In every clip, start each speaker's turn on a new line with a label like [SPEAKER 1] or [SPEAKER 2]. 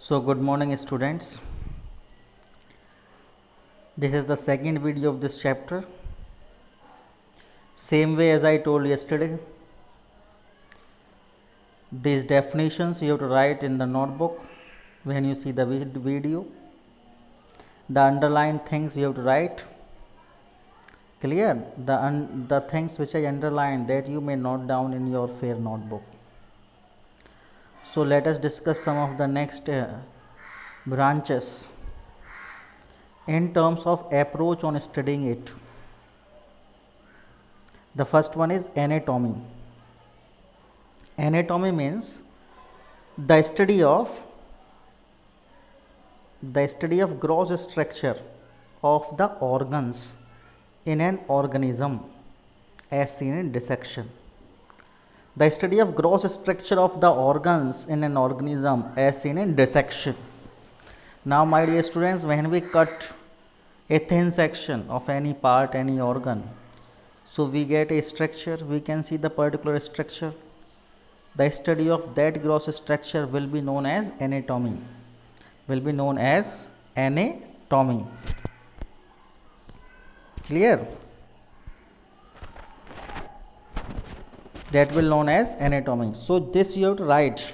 [SPEAKER 1] So good morning students. This is the second video of this chapter. Same way as I told yesterday, these definitions you have to write in the notebook when you see the video. The underlined things you have to write. Clear? The things which I underlined that you may note down in your fair notebook. So let us discuss some of the next branches in terms of approach on studying it. The first one is anatomy. Anatomy means the study of gross structure of the organs in an organism as seen in dissection. The study of gross structure of the organs in an organism as seen in dissection. Now my dear students, when we cut a thin section of any part, any organ, so we get a structure, we can see the particular structure. The study of that gross structure will be known as anatomy. Clear? That will known as anatomy. So this you have to write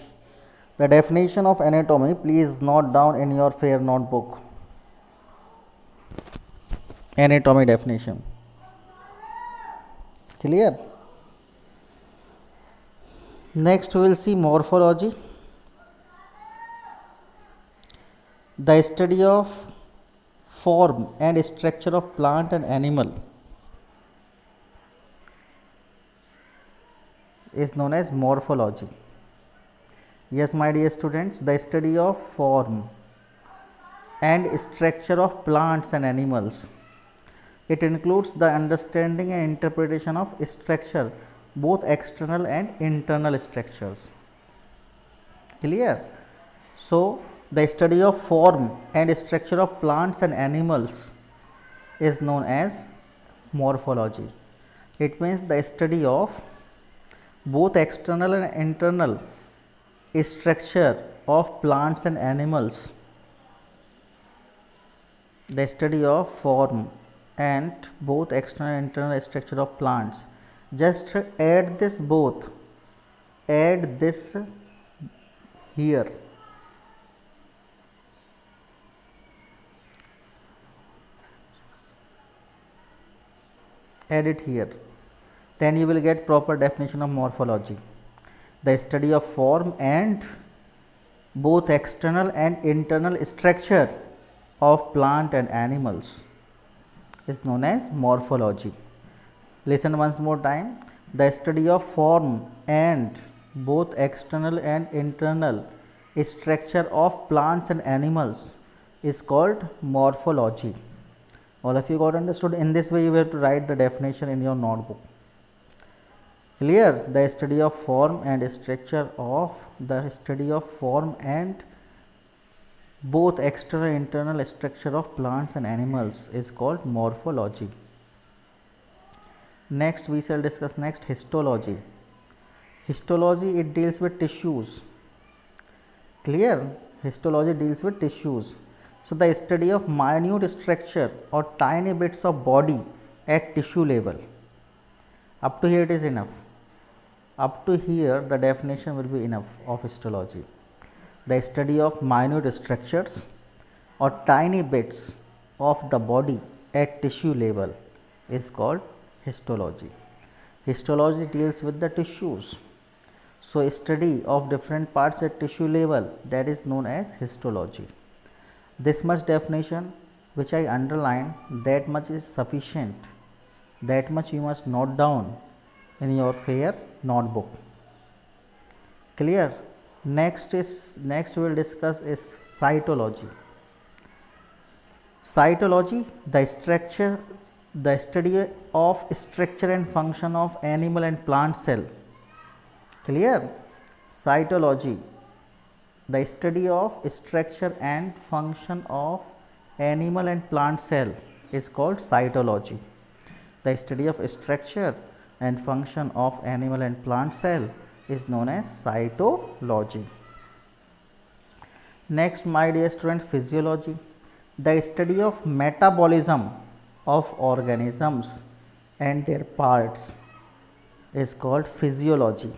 [SPEAKER 1] the definition of anatomy. Please note down in your fair notebook. Anatomy definition. Clear? Next we will see morphology. The study of form and structure of plant and animal is known as morphology. Yes, my dear students, the study of form and structure of plants and animals. It includes the understanding and interpretation of structure, both external and internal structures. Clear? So the study of form and structure of plants and animals is known as morphology. It means the study of both external and internal structure of plants and animals. The study of form and both external and internal structure of plants. Just add this both. Add this here. Add it here. Then you will get proper definition of morphology. The study of form and both external and internal structure of plant and animals is known as morphology. Listen once more time. The study of form and both external and internal structure of plants and animals is called morphology. All of you got understood? In this way you have to write the definition in your notebook. Clear? The study of form and structure of both external and internal structure of plants and animals is called morphology. Next we shall discuss histology. Histology, it deals with tissues. Clear? Histology deals with tissues. So the study of minute structure or tiny bits of body at tissue level. Up to here it is enough. Up to here the definition will be enough of histology. The study of minute structures or tiny bits of the body at tissue level is called histology. Histology deals with the tissues. So study of different parts at tissue level, that is known as histology. This much definition which I underline, that much is sufficient. That much you must note down in your fair notebook. Clear? Next we will discuss is cytology. Cytology, the study of structure and function of animal and plant cell. Clear? Cytology, the study of structure and function of animal and plant cell is called cytology. The study of structure and function of animal and plant cell is known as cytology. Next, my dear student, physiology, the study of metabolism of organisms and their parts is called physiology.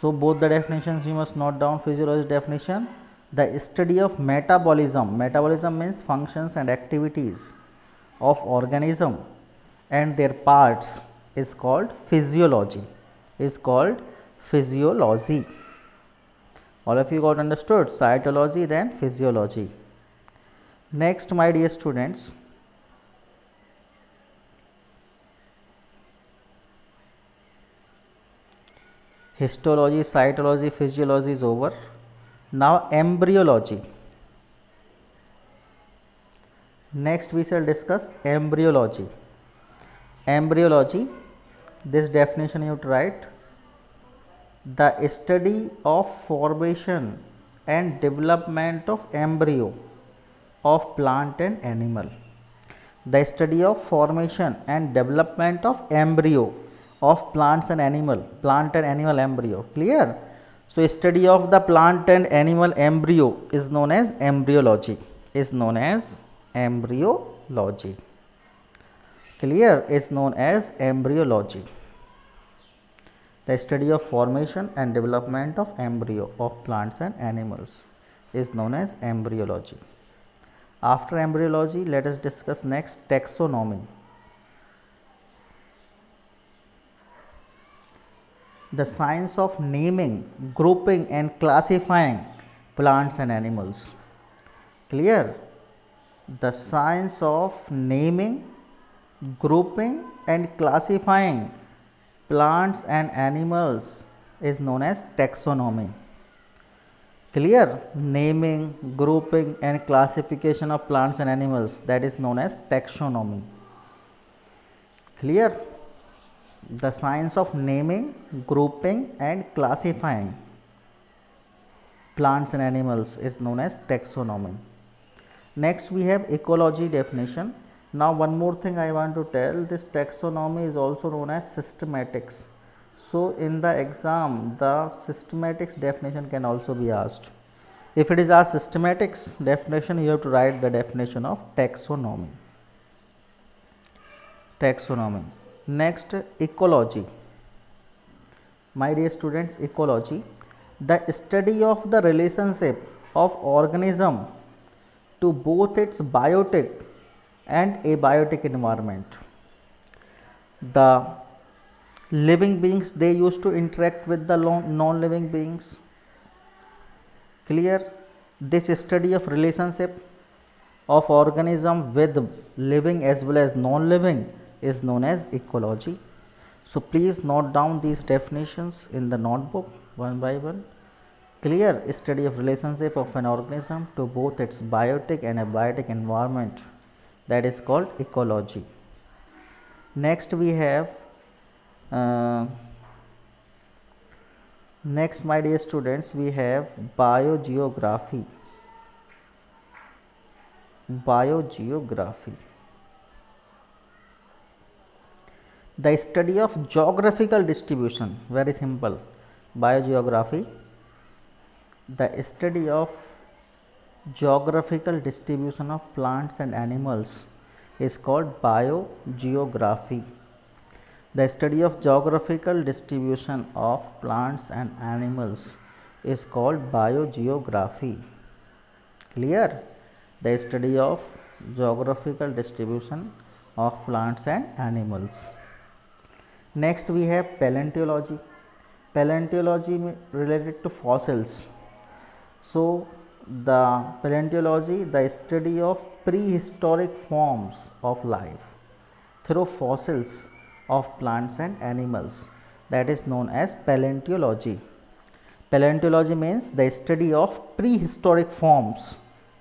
[SPEAKER 1] So both the definitions you must note down. Physiology definition, the study of metabolism. Metabolism means functions and activities of organism and their parts is called physiology. Is called physiology. All of you got understood? Cytology, then physiology. Next, my dear students, histology, cytology, physiology is over. Now embryology. Next we shall discuss embryology. Embryology, this definition you have to write, the study of formation and development of embryo of plant and animal. The study of formation and development of embryo of plants and animal, plant and animal embryo. Clear? So study of the plant and animal embryo is known as embryology. Is known as embryology. Clear? Is known as embryology. The study of formation and development of embryo of plants and animals is known as embryology. After embryology, let us discuss next taxonomy. The science of naming, grouping and classifying plants and animals. Clear? The science of naming, grouping and classifying plants and animals is known as taxonomy. Clear? Naming, grouping and classification of plants and animals, that is known as taxonomy. Clear? The science of naming, grouping and classifying plants and animals is known as taxonomy. Next we have ecology definition. Now one more thing I want to tell, this taxonomy is also known as systematics. So in the exam the systematics definition can also be asked. If it is asked systematics definition, you have to write the definition of taxonomy. Taxonomy. Next, ecology. My dear students, ecology, the study of the relationship of organism to both its biotic and abiotic environment. The living beings, they used to interact with the non-living beings. Clear? This study of relationship of organism with living as well as non-living is known as ecology. So please note down these definitions in the notebook one by one. Clear? Study of relationship of an organism to both its biotic and abiotic environment, that is called ecology. Next we have next, my dear students, we have biogeography. Biogeography, the study of geographical distribution. Very simple. Biogeography, the study of geographical distribution of plants and animals is called biogeography. The study of geographical distribution of plants and animals is called biogeography. Clear? The study of geographical distribution of plants and animals. Next we have paleontology. Paleontology related to fossils. So the paleontology, the study of prehistoric forms of life through fossils of plants and animals, that is known as paleontology. Paleontology means the study of prehistoric forms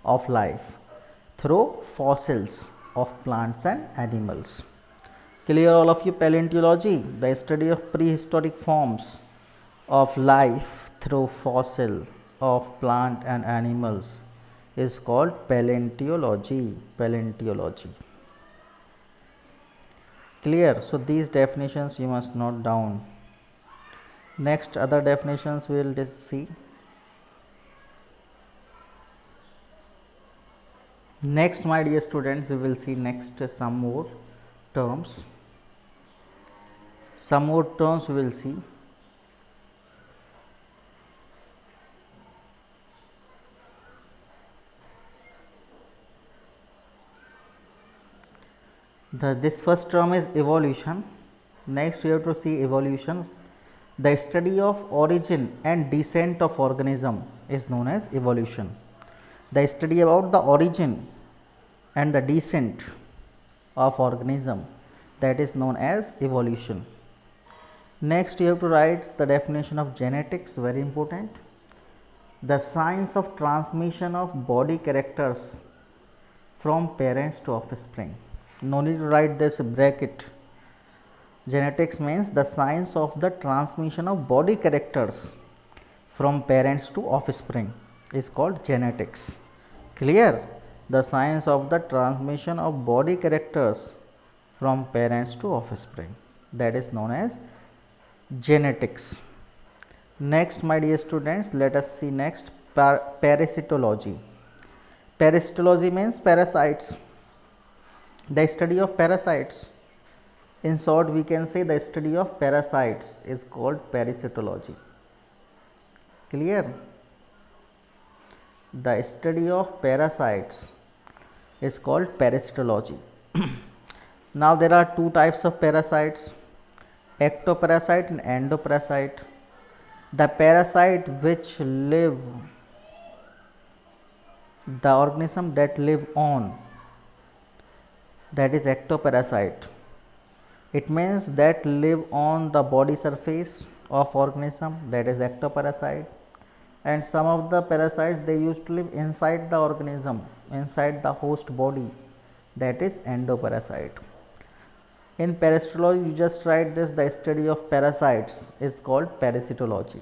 [SPEAKER 1] of life through fossils of plants and animals. Clear all of you? Paleontology, the study of prehistoric forms of life through fossil of plant and animals is called paleontology. Paleontology. Clear? So these definitions you must note down. Next, other definitions we will see. Next, my dear students, we will see next some more terms. Some more terms we will see. This first term is evolution. Next, we have to see evolution. The study of origin and descent of organism is known as evolution. The study about the origin and the descent of organism, that is known as evolution. Next, you have to write the definition of genetics, very important. The science of transmission of body characters from parents to offspring. No need to write this bracket. Genetics means the science of the transmission of body characters from parents to offspring is called genetics. Clear? The science of the transmission of body characters from parents to offspring, that is known as genetics. Next, my dear students, let us see next parasitology. Parasitology means parasites, the study of parasites. In short, we can say the study of parasites is called parasitology. Clear? The study of parasites is called parasitology. Now, there are two types of parasites, ectoparasite and endoparasite. The parasite which live, the organism that live on, that is ectoparasite. It means that live on the body surface of organism, that is ectoparasite. And some of the parasites, they used to live inside the organism, inside the host body, that is endoparasite. In parasitology, you just write this, the study of parasites is called parasitology.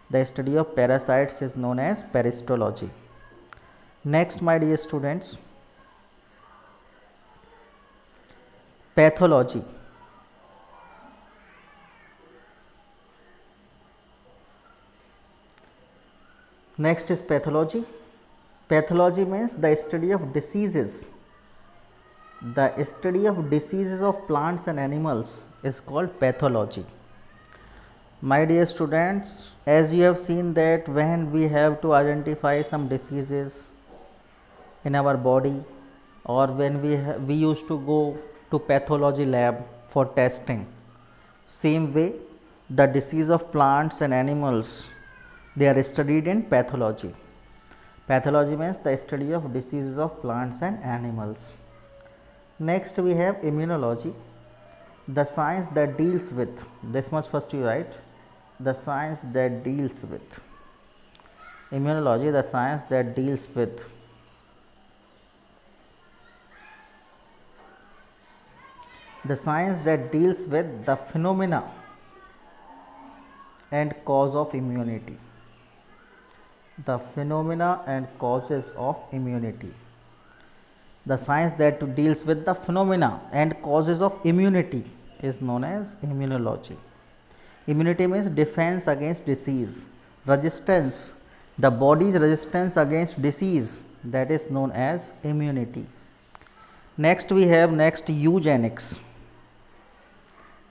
[SPEAKER 1] The study of parasites is known as parasitology. Next, my dear students, pathology. Next is pathology. Pathology means the study of diseases. The study of diseases of plants and animals is called pathology. My dear students, as you have seen that when we have to identify some diseases in our body, or when we used to go to pathology lab for testing, same way the disease of plants and animals, they are studied in pathology. Pathology means the study of diseases of plants and animals. Next, we have immunology, the science that deals with, this much first you write, the science that deals with. Immunology, the science that deals with the phenomena and cause of immunity. The phenomena and causes of immunity. The science that deals with the phenomena and causes of immunity is known as immunology. Immunity means defense against disease, resistance, the body's resistance against disease, that is known as immunity. Next, we have eugenics.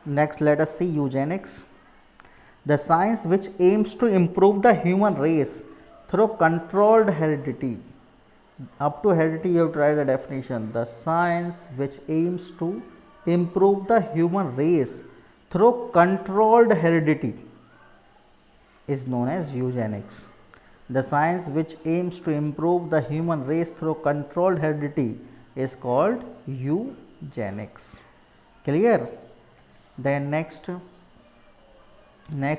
[SPEAKER 1] Next, let us see eugenics, the science which aims to improve the human race through controlled heredity. Up to heredity, you have to write the definition. The science which aims to improve the human race through controlled heredity is known as eugenics. The science which aims to improve the human race through controlled heredity is called eugenics. Clear? Then next,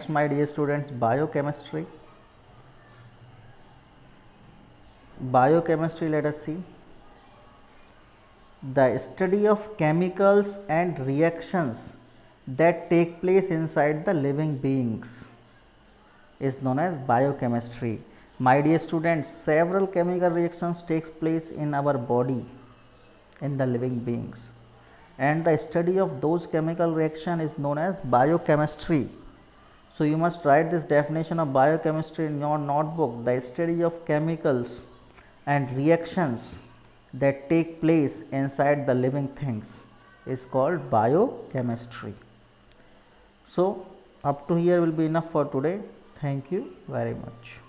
[SPEAKER 1] my dear students, biochemistry. Biochemistry, let us see, the study of chemicals and reactions that take place inside the living beings is known as biochemistry. My dear students, several chemical reactions takes place in our body, in the living beings, and the study of those chemical reaction is known as biochemistry. So you must write this definition of biochemistry in your notebook, the study of chemicals and reactions that take place inside the living things is called biochemistry. So, up to here will be enough for today. Thank you very much.